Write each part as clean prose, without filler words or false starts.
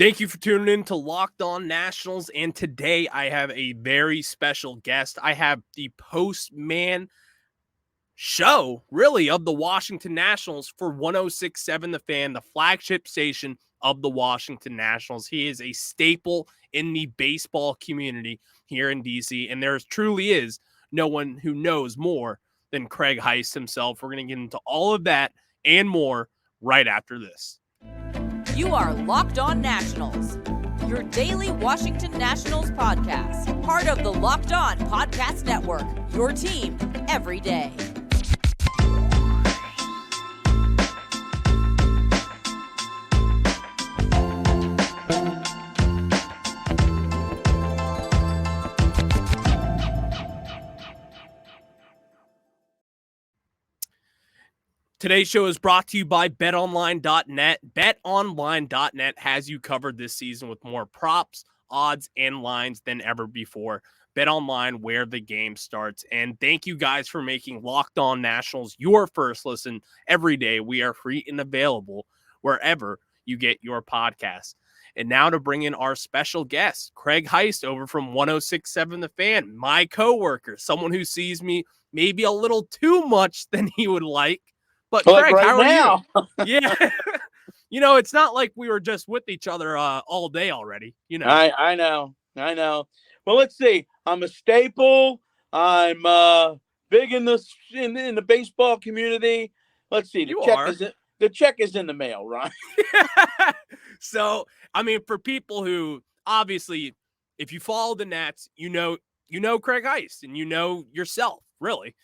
Thank you for tuning in to Locked On Nationals, and today I have a very special guest. I have the postman show, really, of the Washington Nationals for 106.7 The Fan, the flagship station of the Washington Nationals. He is a staple in the baseball community here in D.C., and there truly is no one who knows more than Craig Heist himself. We're going to get into all of that and more right after this. You are Locked On Nationals, your daily Washington Nationals podcast, part of the Locked On Podcast Network, your team every day. Today's show is brought to you by BetOnline.net. BetOnline.net has you covered this season with more props, odds, and lines than ever before. BetOnline, where the game starts. And thank you guys for making Locked On Nationals your first listen every day. We are free and available wherever you get your podcasts. And now to bring in our special guest, Craig Heist, over from 106.7 The Fan, my coworker, someone who sees me maybe a little too much than he would like. But Craig, right how are now. you? Yeah. It's not like we were just with each other all day already. I know. Well, let's see. I'm a staple. I'm big in the baseball community. Let's see. The check is in the mail, Ryan. So, for people who obviously, if you follow the Nats, you know Craig Heist and you know yourself, really.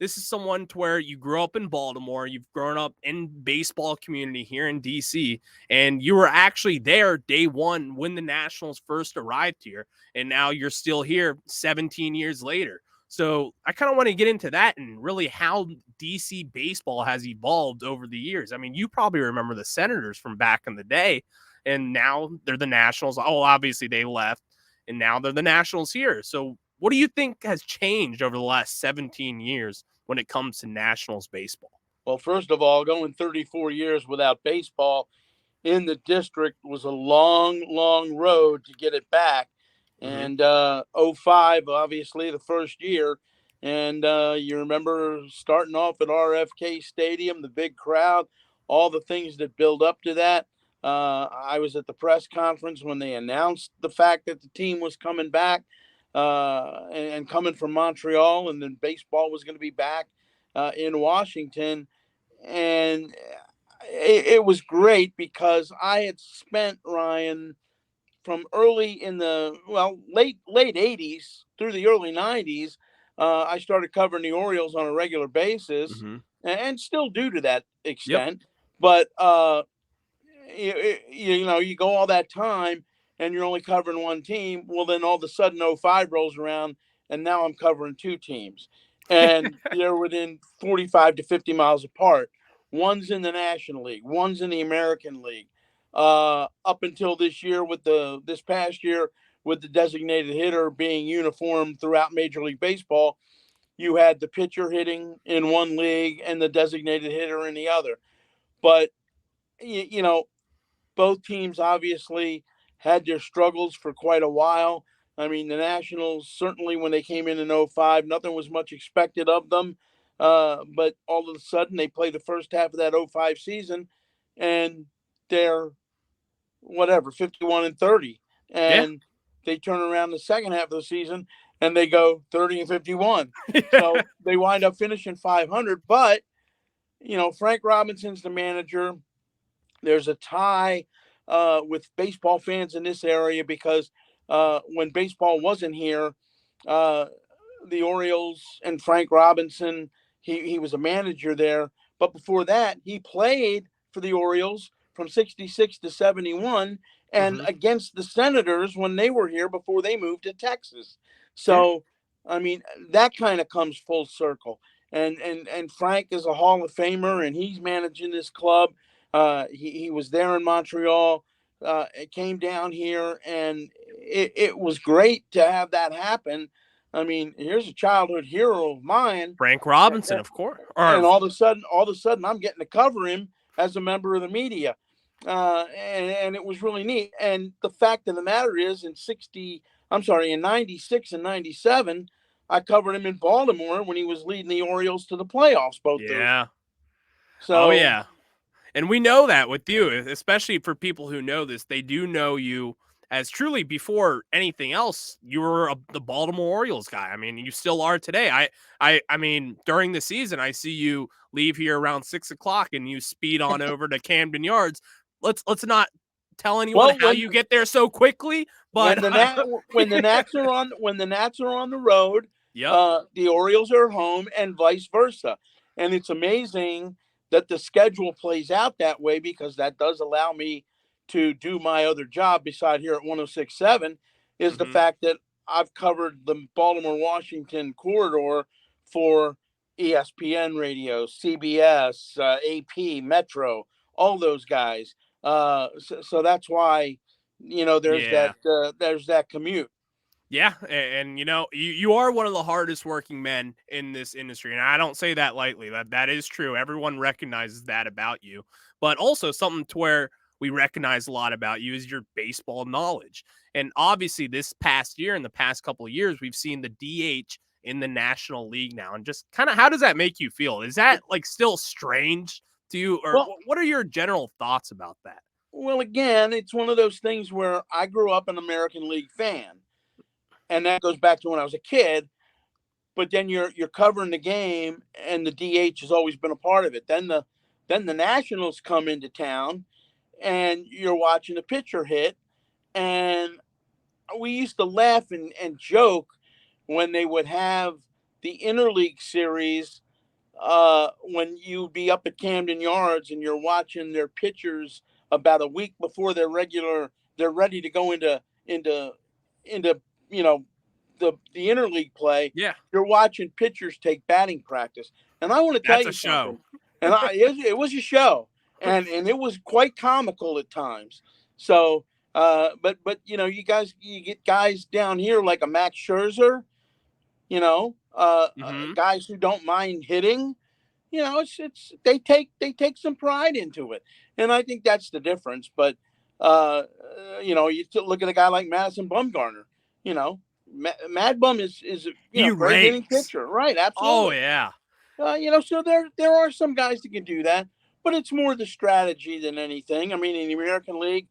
This is someone to where you grew up in Baltimore, you've grown up in baseball community here in D.C., and you were actually there day one when the Nationals first arrived here, and now you're still here 17 years later. So I kind of want to get into that and really how D.C. baseball has evolved over the years. You probably remember the Senators from back in the day, and now they're the Nationals. Oh, obviously they left, and now they're the Nationals here. So what do you think has changed over the last 17 years when it comes to Nationals baseball? Well, first of all, going 34 years without baseball in the district was a long, long road to get it back. Mm-hmm. And 05, obviously, the first year. And you remember starting off at RFK Stadium, the big crowd, all the things that build up to that. I was at the press conference when they announced the fact that the team was coming back. And coming from Montreal, and then baseball was going to be back in Washington. And it was great because I had spent, Ryan, from early in the, late 80s through the early 90s, I started covering the Orioles on a regular basis, Mm-hmm. and still do to that extent. Yep. But, you go all that time, and you're only covering one team. Well, then all of a sudden 05 rolls around, and now I'm covering two teams. And they're within 45 to 50 miles apart. One's in the National League. One's in the American League. Up until this past year, with the designated hitter being uniform throughout Major League Baseball, you had the pitcher hitting in one league and the designated hitter in the other. But, both teams obviously had their struggles for quite a while. The Nationals, certainly when they came in 05, nothing was much expected of them. But all of a sudden, they play the first half of that 05 season, and they're, 51-30. And they turn around the second half of the season, and they go 30-51. So they wind up finishing 500. But, Frank Robinson's the manager. There's a tie with baseball fans in this area because when baseball wasn't here, the Orioles and Frank Robinson, he was a manager there. But before that, he played for the Orioles from 66 to 71 and against the Senators when they were here before they moved to Texas. So, that kind of comes full circle. And Frank is a Hall of Famer, and he's managing this club. He was there in Montreal, it came down here, and it was great to have that happen. Here's a childhood hero of mine, Frank Robinson, of course. And all of a sudden, I'm getting to cover him as a member of the media. and it was really neat. And the fact of the matter is, in 96 and 97, I covered him in Baltimore when he was leading the Orioles to the playoffs both those. Yeah. Oh, So, yeah. And we know that with you, especially for people who know this, they do know you as truly before anything else. You were the Baltimore Orioles guy. I mean, you still are today. I mean, during the season, I see you leave here around 6:00 and you speed on over to Camden Yards. Let's not tell anyone well, how you get there so quickly, but when the Nats are on the road, yep. the Orioles are home, and vice versa. And it's amazing that the schedule plays out that way, because that does allow me to do my other job beside here at 106.7, is the fact that I've covered the Baltimore Washington corridor for ESPN radio, CBS, AP, Metro, all those guys. So that's why, there's Yeah. that commute. Yeah, and you are one of the hardest working men in this industry, and I don't say that lightly. That is true. Everyone recognizes that about you, but also something to where we recognize a lot about you is your baseball knowledge. And obviously, this past year and the past couple of years, we've seen the DH in the National League now, and just kind of how does that make you feel? Is that like still strange to you, or Well, what are your general thoughts about that? well, again, it's one of those things where I grew up an American League fan, and that goes back to when I was a kid. But then you're covering the game, and the DH has always been a part of it. Then the Nationals come into town, and you're watching the pitcher hit. And we used to laugh and joke when they would have the interleague series, when you'd be up at Camden Yards and you're watching their pitchers about a week before they're ready to go into the interleague play. Yeah, You're watching pitchers take batting practice, and I want to tell that's a you show. something. And it was a show, and it was quite comical at times. So, but you get guys down here like a Max Scherzer, guys who don't mind hitting. It's they take some pride into it, and I think that's the difference. But you look at a guy like Madison Bumgarner. Mad Bum is He a great hitting rakes. pitcher, right? Oh Absolutely. yeah. So there are some guys that can do that, but it's more the strategy than anything. I mean, in the American League,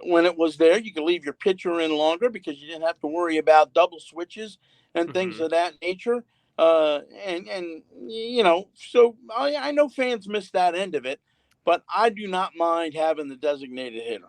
when it was there, you could leave your pitcher in longer because you didn't have to worry about double switches and things of that nature. So I know fans miss that end of it, but I do not mind having the designated hitter.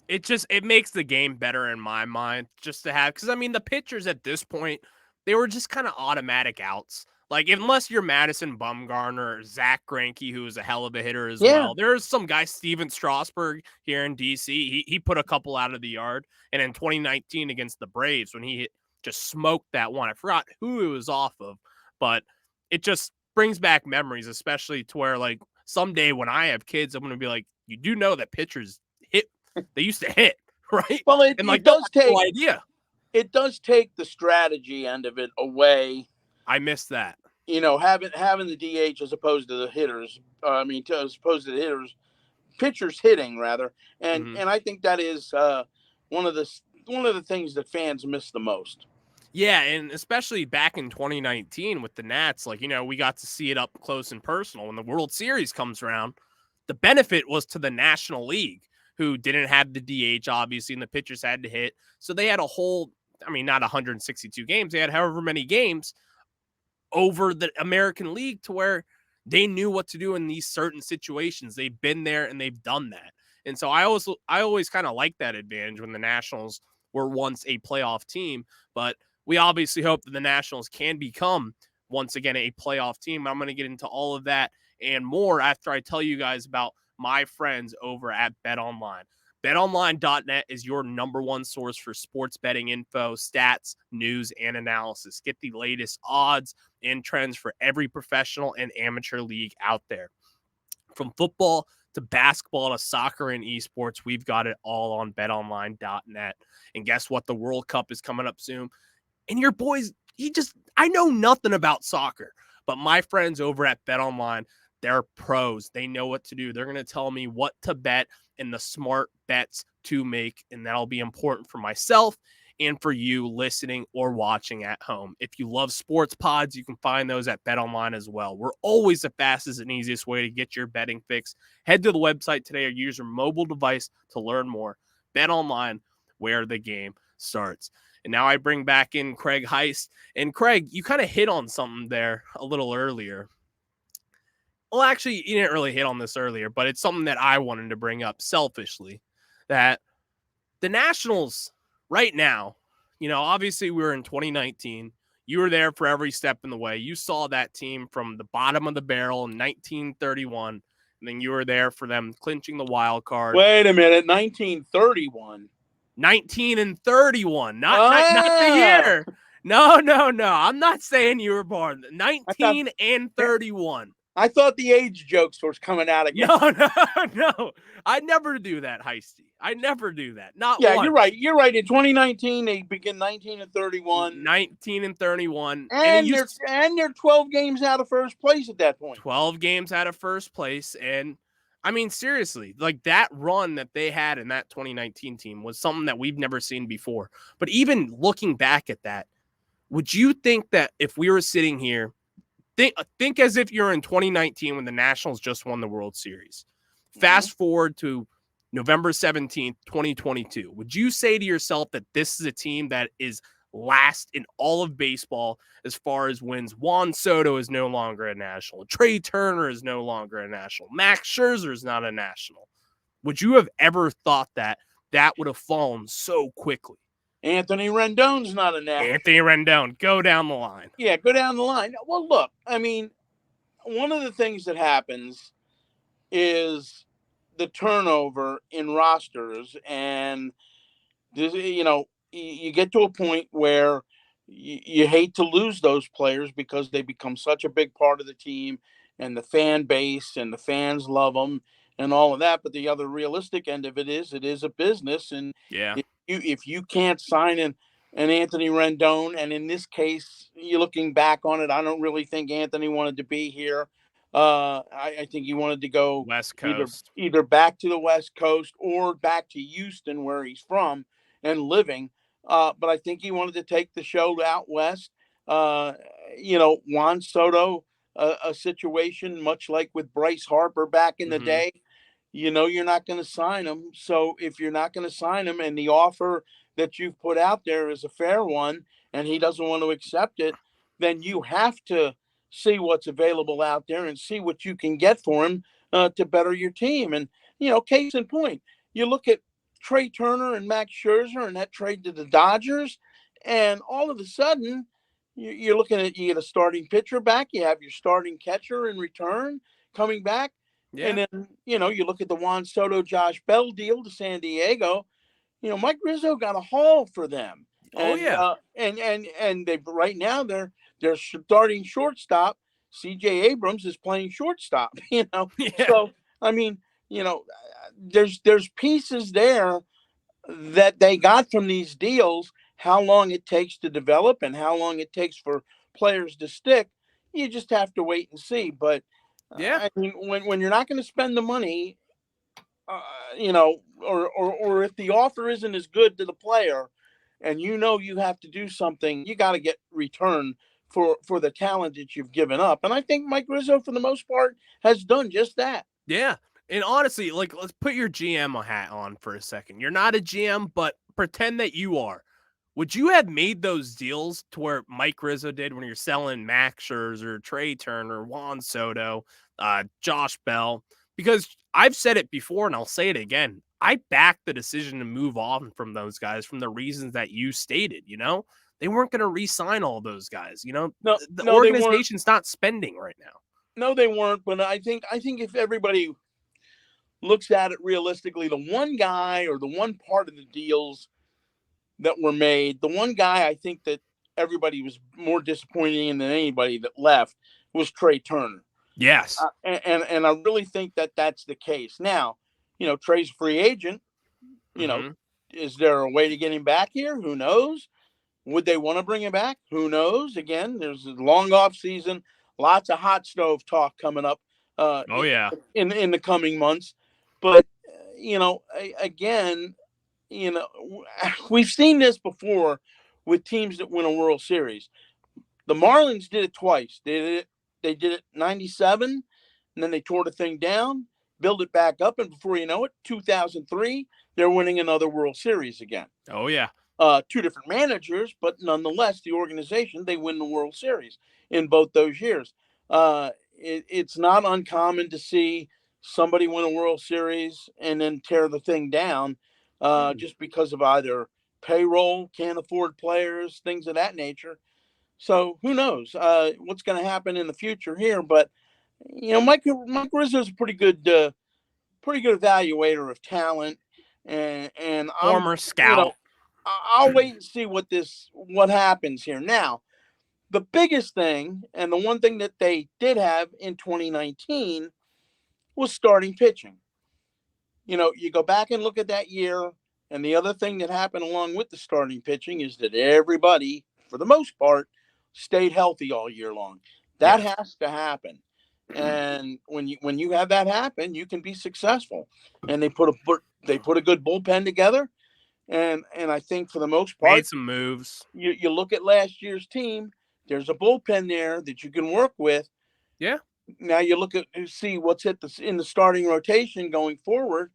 It makes the game better in my mind just to have, because I mean the pitchers at this point, they were just kind of automatic outs. Like unless you're Madison Bumgarner or Zach Greinke, who is a hell of a hitter as Yeah. well. There's some guy, Steven Strasburg here in DC. He put a couple out of the yard, and in 2019 against the Braves when he just smoked that one. I forgot who it was off of, but it just brings back memories, especially to where like someday when I have kids, I'm gonna be like, you do know that pitchers hit. They used to hit, right? Well, And like, no idea. It does take the strategy end of it away. I missed that. Having the DH as opposed to the hitters. As opposed to the hitters, pitchers hitting rather, and I think that is one of the things that fans miss the most. Yeah, and especially back in 2019 with the Nats, like we got to see it up close and personal when the World Series comes around. The benefit was to the National League, who didn't have the DH, obviously, and the pitchers had to hit. So they had a whole, not 162 games. They had however many games over the American League to where they knew what to do in these certain situations. They've been there and they've done that. And so I always kind of like that advantage when the Nationals were once a playoff team. But we obviously hope that the Nationals can become, once again, a playoff team. I'm going to get into all of that and more after I tell you guys about my friends over at BetOnline. BetOnline.net is your number one source for sports betting info, stats, news, and analysis. Get the latest odds and trends for every professional and amateur league out there. From football to basketball to soccer and esports, we've got it all on BetOnline.net. And guess what? The World Cup is coming up soon. And your boys, I know nothing about soccer, but my friends over at BetOnline, they're pros. They know what to do. They're going to tell me what to bet and the smart bets to make. And that'll be important for myself and for you listening or watching at home. If you love sports pods, you can find those at BetOnline as well. We're always the fastest and easiest way to get your betting fix. Head to the website today or use your mobile device to learn more. BetOnline, where the game starts. And now I bring back in Craig Heist. And Craig, you kind of hit on something there a little earlier. Well, actually, you didn't really hit on this earlier, but it's something that I wanted to bring up selfishly, that the Nationals right now, obviously we were in 2019. You were there for every step in the way. You saw that team from the bottom of the barrel in 1931, and then you were there for them clinching the wild card. Wait a minute, 1931. 19 and 31, not the year. No. I'm not saying you were born. 19 and 31. I thought the age jokes was coming out again. No. I never do that, Heisty. I never do that. Not yeah, once. You're right. In 2019, they begin 19 and 31. 19 and 31. And they're 12 games out of first place at that point. 12 games out of first place. And I mean, seriously, like that run that they had in that 2019 team was something that we've never seen before. But even looking back at that, would you think that if we were sitting here, think as if you're in 2019 when the Nationals just won the World Series. Fast forward to November 17th, 2022. Would you say to yourself that this is a team that is last in all of baseball as far as wins? Juan Soto is no longer a National. Trey Turner is no longer a National. Max Scherzer is not a National. Would you have ever thought that would have fallen so quickly? Anthony Rendon's not a National. Anthony Rendon, go down the line. Yeah, go down the line. Well, look, I mean, one of the things that happens is the turnover in rosters, and you get to a point where you hate to lose those players because they become such a big part of the team and the fan base and the fans love them and all of that. But the other realistic end of it is a business, and yeah. If you can't sign an Anthony Rendon, and in this case, you're looking back on it, I don't really think Anthony wanted to be here. I think he wanted to go West Coast, either back to the West Coast or back to Houston, where he's from and living. But I think he wanted to take the show out west. Juan Soto, a situation much like with Bryce Harper back in the day. You're not going to sign him. So if you're not going to sign him and the offer that you've put out there is a fair one and he doesn't want to accept it, then you have to see what's available out there and see what you can get for him to better your team. And, case in point, you look at Trey Turner and Max Scherzer and that trade to the Dodgers, and all of a sudden you're looking at, you get a starting pitcher back, you have your starting catcher in return coming back. Yeah. And then, you look at the Juan Soto, Josh Bell deal to San Diego, Mike Rizzo got a haul for them. And they right now they're starting shortstop. CJ Abrams is playing shortstop, Yeah. So, I mean, there's pieces there that they got from these deals. How long it takes to develop and how long it takes for players to stick, you just have to wait and see. But yeah, I mean, when you're not going to spend the money, or if the offer isn't as good to the player, and you have to do something, you got to get return for the talent that you've given up. And I think Mike Rizzo, for the most part, has done just that. Yeah. And honestly, like, let's put your GM hat on for a second. You're not a GM, but pretend that you are. Would you have made those deals to where Mike Rizzo did when you're selling Max Scherzer, Trey Turner, Juan Soto, Josh Bell? Because I've said it before and I'll say it again. I backed the decision to move on from those guys from the reasons that you stated. They weren't going to re-sign all those guys. The organization's not spending right now. No, they weren't. But I think if everybody looks at it realistically, the one guy or the one part of the deals that were made, the one guy I think that everybody was more disappointed in than anybody that left was Trey Turner. Yes. And I really think that that's the case. Now, Trey's a free agent. Is there a way to get him back here? Who knows? Would they want to bring him back? Who knows? Again, there's a long off season, lots of hot stove talk coming up. In the coming months. But, again, we've seen this before with teams that win a World Series. The Marlins did it twice. They did it 97, and then they tore the thing down, built it back up, and before you know it, 2003, they're winning another World Series again. Oh, yeah. Two different managers, but nonetheless, the organization, they win the World Series in both those years. It's not uncommon to see somebody win a World Series and then tear the thing down just because of either payroll, can't afford players, things of that nature. So who knows what's going to happen in the future here? But Mike Rizzo is a pretty good evaluator of talent, and Former scout. I'll wait and see what happens here. Now, the biggest thing, and the one thing that they did have in 2019 was starting pitching. You go back and look at that year, and the other thing that happened along with the starting pitching is that everybody, for the most part, stayed healthy all year long. That has to happen. And when you have that happen, you can be successful. And they put a good bullpen together. And I think for the most part, made some moves. You look at last year's team, there's a bullpen there that you can work with. Yeah. Now you see what's in the starting rotation going forward.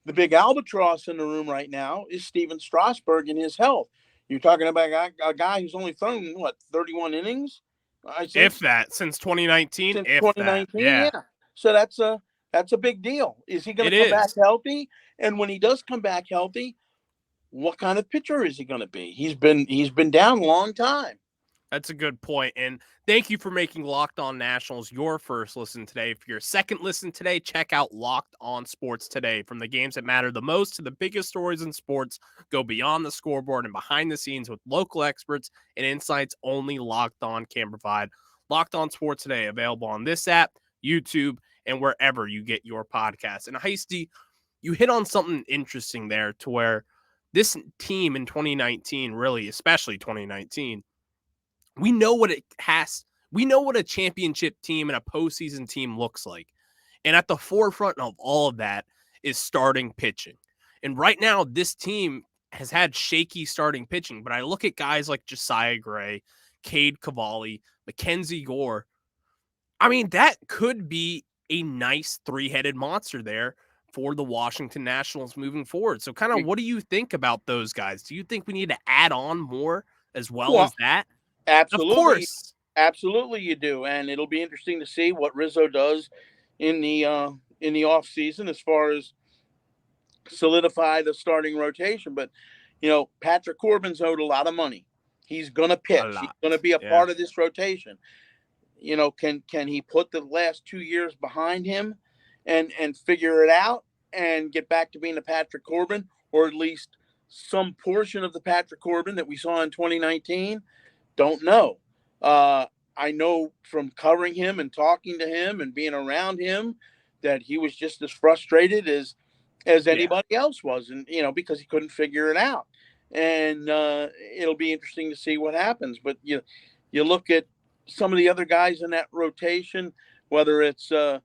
The big albatross in the room right now is Steven Strasburg and his health. You're talking about a guy who's only thrown 31 innings, I think, if that, since 2019. Since if 2019, that, yeah. So that's a big deal. Is he going to come back healthy? And when he does come back healthy, what kind of pitcher is he going to be? He's been down a long time. That's a good point. And thank you for making Locked On Nationals your first listen today. For your second listen today, check out Locked On Sports Today. From the games that matter the most to the biggest stories in sports, go beyond the scoreboard and behind the scenes with local experts and insights only Locked On can provide. Locked On Sports Today, available on this app, YouTube, and wherever you get your podcasts. And Heisty, you hit on something interesting there to where this team in 2019, really, especially 2019, we know what a championship team and a postseason team looks like. And at the forefront of all of that is starting pitching. And right now, this team has had shaky starting pitching, but I look at guys like Josiah Gray, Cade Cavalli, Mackenzie Gore. I mean, that could be a nice three-headed monster there for the Washington Nationals moving forward. So kind of what do you think about those guys? Do you think we need to add on more as well as that? Absolutely. Of course. Absolutely you do. And it'll be interesting to see what Rizzo does in the off season as far as solidify the starting rotation. But, Patrick Corbin's owed a lot of money. He's going to pitch. He's going to be a part of this rotation. Can he put the last 2 years behind him and figure it out and get back to being the Patrick Corbin, or at least some portion of the Patrick Corbin that we saw in 2019? Don't know. I know from covering him and talking to him and being around him that he was just as frustrated as anybody else was, and because he couldn't figure it out. And it'll be interesting to see what happens. But you look at some of the other guys in that rotation, whether it's Paulo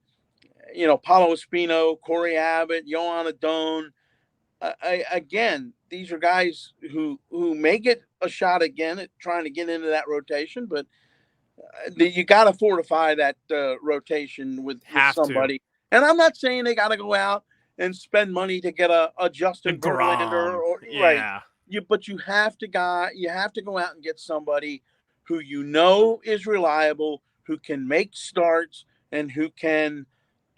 Espino, Corey Abbott, Yohan Adon. Again, these are guys who may get a shot again at trying to get into that rotation, but you got to fortify that rotation with somebody. And I'm not saying they got to go out and spend money to get a Justin Verlander, right? But you have to go out and get somebody who is reliable, who can make starts, and who can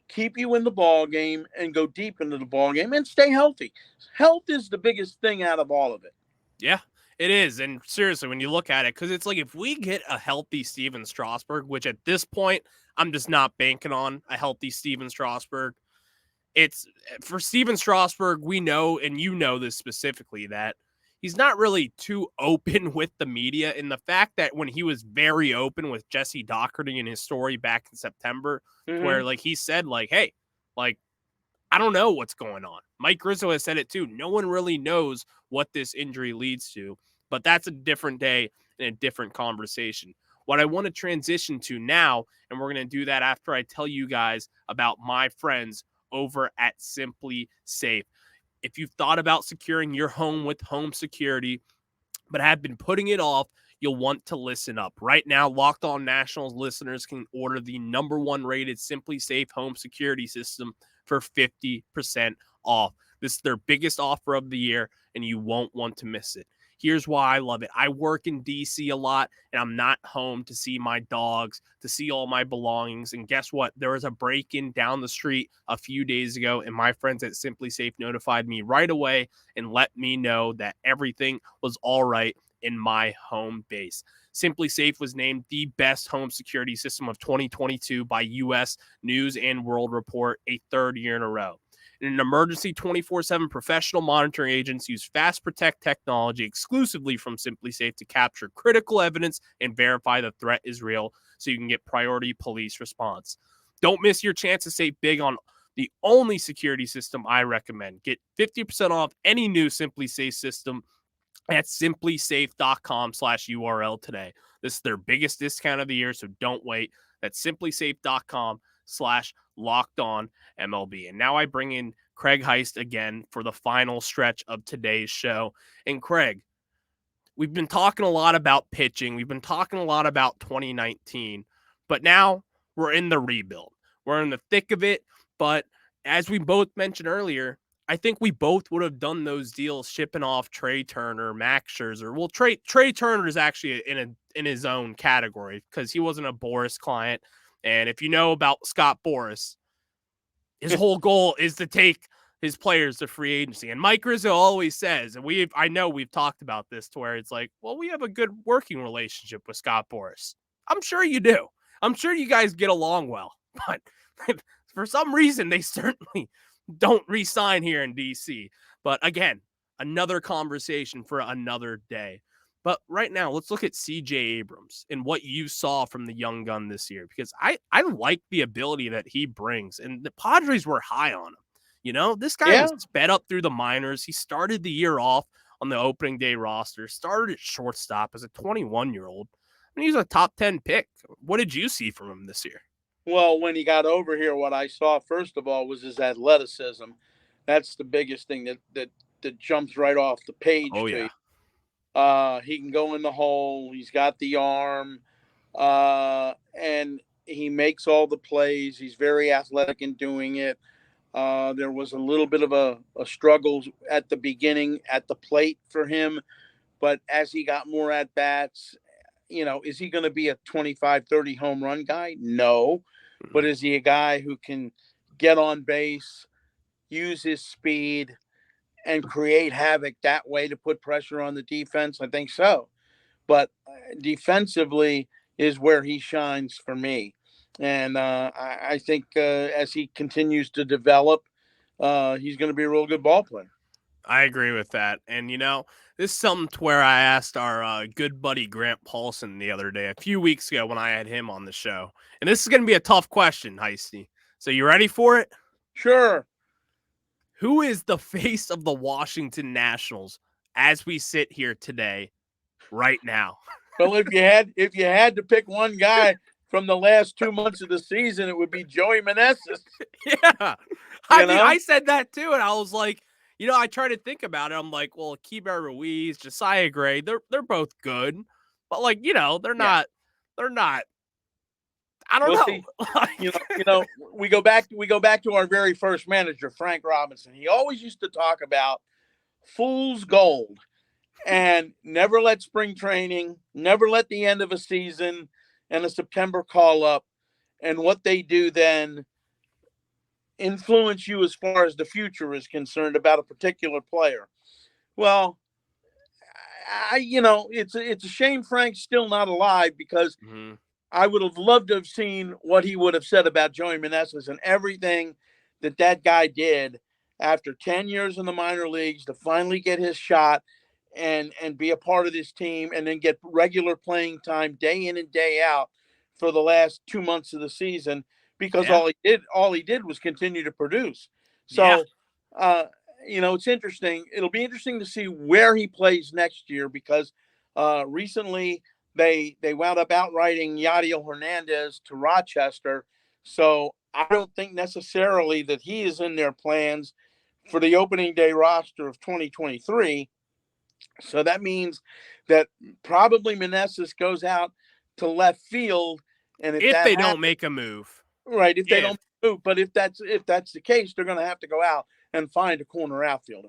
keep you in the ball game and go deep into the ball game and stay healthy. Health is the biggest thing out of all of it. Yeah, it is. And seriously, when you look at it, because it's like if we get a healthy Steven Strasburg, which at this point, I'm just not banking on a healthy Steven Strasburg. It's for Steven Strasburg, we know, and you know this specifically, that he's not really too open with the media. And the fact that when he was very open with Jesse Doherty in his story back in September, where like he said, like, hey, like, I don't know what's going on. Mike Rizzo has said it too. No one really knows what this injury leads to, but that's a different day and a different conversation. What I want to transition to now, and we're going to do that after I tell you guys about my friends over at Simply Safe. If you've thought about securing your home with home security, but have been putting it off, you'll want to listen up. Right now, Locked On Nationals listeners can order the #1 rated Simply Safe home security system for 50% off. This is their biggest offer of the year, and you won't want to miss it. Here's why I love it. I work in DC a lot, and I'm not home to see my dogs, to see all my belongings. And guess what? There was a break-in down the street a few days ago, and my friends at Simply Safe notified me right away and let me know that everything was all right in my home base. Simply Safe was named the best home security system of 2022 by U.S. News and World Report, a third year in a row. In an emergency 24/7 professional monitoring agents use Fast Protect technology exclusively from Simply Safe to capture critical evidence and verify the threat is real so you can get priority police response. Don't miss your chance to save big on the only security system I recommend. Get 50% off any new Simply Safe system at simplysafe.com/URL today. This is their biggest discount of the year, so don't wait. That's simplysafe.com/LockedOnMLB. And now I bring in Craig Heist again for the final stretch of today's show. And Craig, we've been talking a lot about pitching. We've been talking a lot about 2019, but now we're in the rebuild. We're in the thick of it, but as we both mentioned earlier, I think we both would have done those deals shipping off Trey Turner, Max Scherzer. Well, Trey Turner is actually in his own category because he wasn't a Boris client. And if you know about Scott Boras, his whole goal is to take his players to free agency. And Mike Rizzo always says, and I know we've talked about this to where it's like, well, we have a good working relationship with Scott Boras. I'm sure you do. I'm sure you guys get along well, but for some reason, they certainly don't re-sign here in DC. But again, another conversation for another day. But right now, let's look at CJ Abrams and what you saw from the young gun this year, because I like the ability that he brings, and the Padres were high on him. You know, this guy was sped up through the minors. He started the year off on the opening day roster, started at shortstop as a 21-year-old. I mean, he's a top 10 pick. What did you see from him this year? Well, when he got over here, what I saw, first of all, was his athleticism. That's the biggest thing that jumps right off the page to you. He can go in the hole. He's got the arm, and he makes all the plays. He's very athletic in doing it. There was a little bit of a struggle at the beginning at the plate for him, but as he got more at-bats, you know, is he going to be a 25, 30 home run guy? No. But is he a guy who can get on base, use his speed, and create havoc that way to put pressure on the defense? I think so. But defensively is where he shines for me. And I think as he continues to develop, he's going to be a real good ball player. I agree with that. And, you know, this is something to where I asked our good buddy Grant Paulson the other day, a few weeks ago when I had him on the show. And this is going to be a tough question, Heisty. So you ready for it? Sure. Who is the face of the Washington Nationals as we sit here today, right now? Well, if you had to pick one guy from the last 2 months of the season, it would be Joey Meneses. Yeah. I said that too, and I was like, you know, I try to think about it. I'm like, well, Keibert Ruiz, Josiah Gray, they're both good, but like, you know, they're not. I don't know. See, you know, we go back to our very first manager, Frank Robinson. He always used to talk about fool's gold, and never let spring training, never let the end of a season and a September call up and what they do then influence you as far as the future is concerned about a particular player. Well, it's a shame Frank's still not alive, because I would have loved to have seen what he would have said about Joey Meneses and everything that guy did after 10 years in the minor leagues to finally get his shot and be a part of this team, and then get regular playing time day in and day out for the last 2 months of the season, because all he did was continue to produce. So, it's interesting. It'll be interesting to see where he plays next year, because recently they wound up outrighting Yadiel Hernandez to Rochester. So I don't think necessarily that he is in their plans for the opening day roster of 2023. So that means that probably Meneses goes out to left field, and if If that they don't happens, make a move. right, if they If don't move, but if that's the case, they're going to have to go out and find a corner outfielder.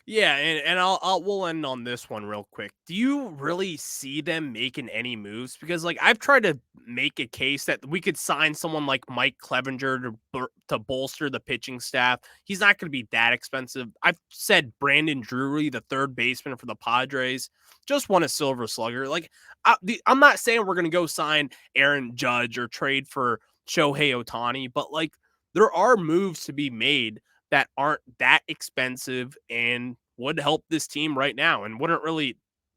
Yeah, and we'll end on this one real quick. Do you really see them making any moves? Because like I've tried to make a case that we could sign someone like Mike Clevenger to bolster the pitching staff. He's not going to be that expensive. I've said Brandon Drury, the third baseman for the Padres, just won a Silver Slugger. Like I'm not saying we're going to go sign Aaron Judge or trade for Shohei Ohtani, but like there are moves to be made that aren't that expensive and would help this team right now and wouldn't really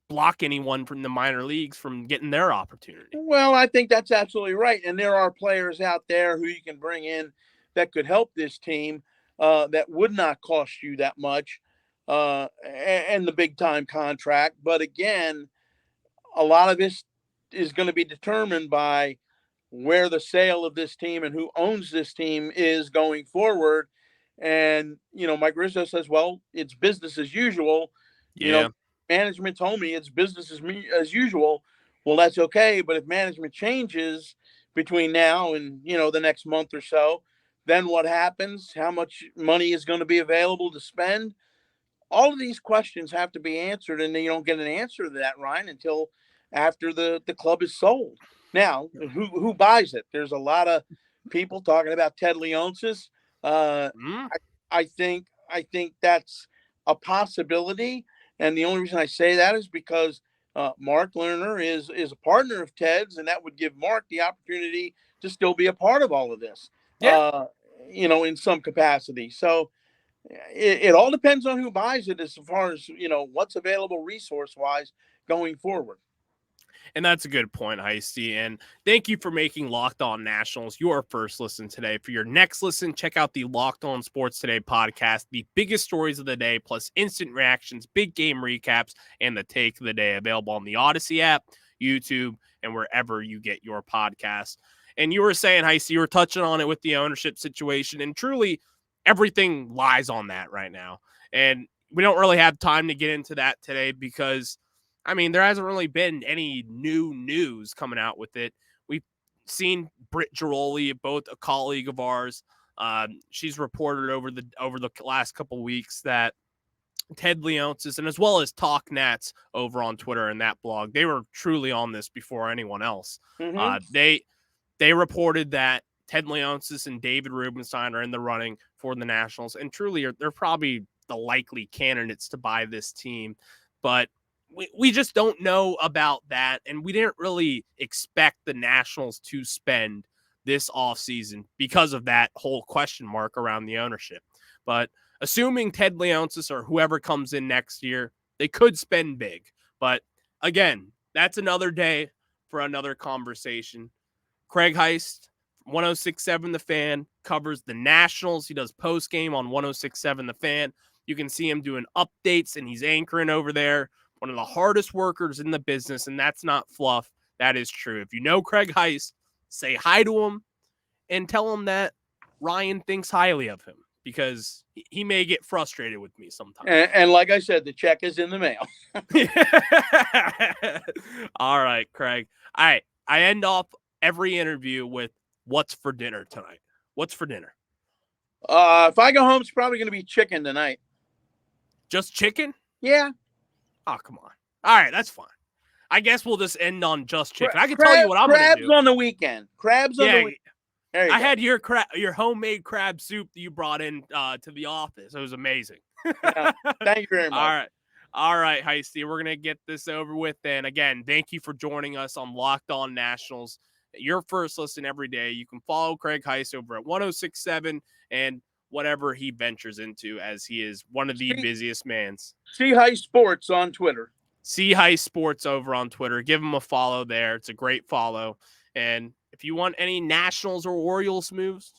block anyone from the minor leagues from getting their opportunity. Well, I think that's absolutely right. And there are players out there who you can bring in that could help this team that would not cost you that much and the big time contract. But again, a lot of this is going to be determined by where the sale of this team and who owns this team is going forward. And, Mike Rizzo says, well, it's business as usual. Yeah. Management told me it's business as usual. Well, that's okay. But if management changes between now and, the next month or so, then what happens? How much money is going to be available to spend? All of these questions have to be answered, and then you don't get an answer to that, Ryan, until after the club is sold. Now, who buys it? There's a lot of people talking about Ted Leonsis. Mm. I think that's a possibility, and the only reason I say that is because Mark Lerner is a partner of Ted's, and that would give Mark the opportunity to still be a part of all of this. Yeah. In some capacity. So it all depends on who buys it as far as what's available resource wise going forward. And that's a good point, Heisty. And thank you for making Locked On Nationals your first listen today. For your next listen, check out the Locked On Sports Today podcast, the biggest stories of the day, plus instant reactions, big game recaps, and the take of the day, available on the Odyssey app, YouTube, and wherever you get your podcasts. And you were saying, Heisty, you were touching on it with the ownership situation, and truly everything lies on that right now. And we don't really have time to get into that today because there hasn't really been any new news coming out with it. We've seen Britt Giroli, both a colleague of ours. She's reported over the last couple of weeks that Ted Leonsis, and as well as Talk Nats over on Twitter and that blog, they were truly on this before anyone else. Mm-hmm. They reported that Ted Leonsis and David Rubenstein are in the running for the Nationals, and truly they're probably the likely candidates to buy this team. But we just don't know about that, and we didn't really expect the Nationals to spend this offseason because of that whole question mark around the ownership. But assuming Ted Leonsis or whoever comes in next year, they could spend big. But again, that's another day for another conversation. Craig Heist, 106.7 The Fan, covers the Nationals. He does post-game on 106.7 The Fan. You can see him doing updates, and he's anchoring over there. One of the hardest workers in the business, and that's not fluff. That is true. If you know Craig Heist, say hi to him and tell him that Ryan thinks highly of him, because he may get frustrated with me sometimes. And like I said, the check is in the mail. All right, Craig. All right. I end off every interview with what's for dinner tonight. What's for dinner? If I go home, it's probably going to be chicken tonight. Just chicken? Yeah. Oh, come on. All right, that's fine. I guess we'll just end on just chicken. I can tell you what I'm going to do. Crabs on the weekend. Crabs on the weekend. I had your homemade crab soup that you brought in to the office. It was amazing. Yeah, thank you very much. All right, Heisty. We're going to get this over with. And again, thank you for joining us on Locked On Nationals. Your first listen every day. You can follow Craig Heist over at 106.7 and whatever he ventures into, as he is one of the busiest mans. See Heist Sports on Twitter. See Heist Sports over on Twitter. Give him a follow there. It's a great follow. And if you want any Nationals or Orioles moves,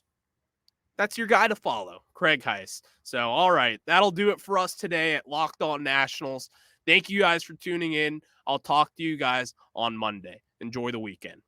that's your guy to follow, Craig Heist. So, all right, that'll do it for us today at Locked On Nationals. Thank you guys for tuning in. I'll talk to you guys on Monday. Enjoy the weekend.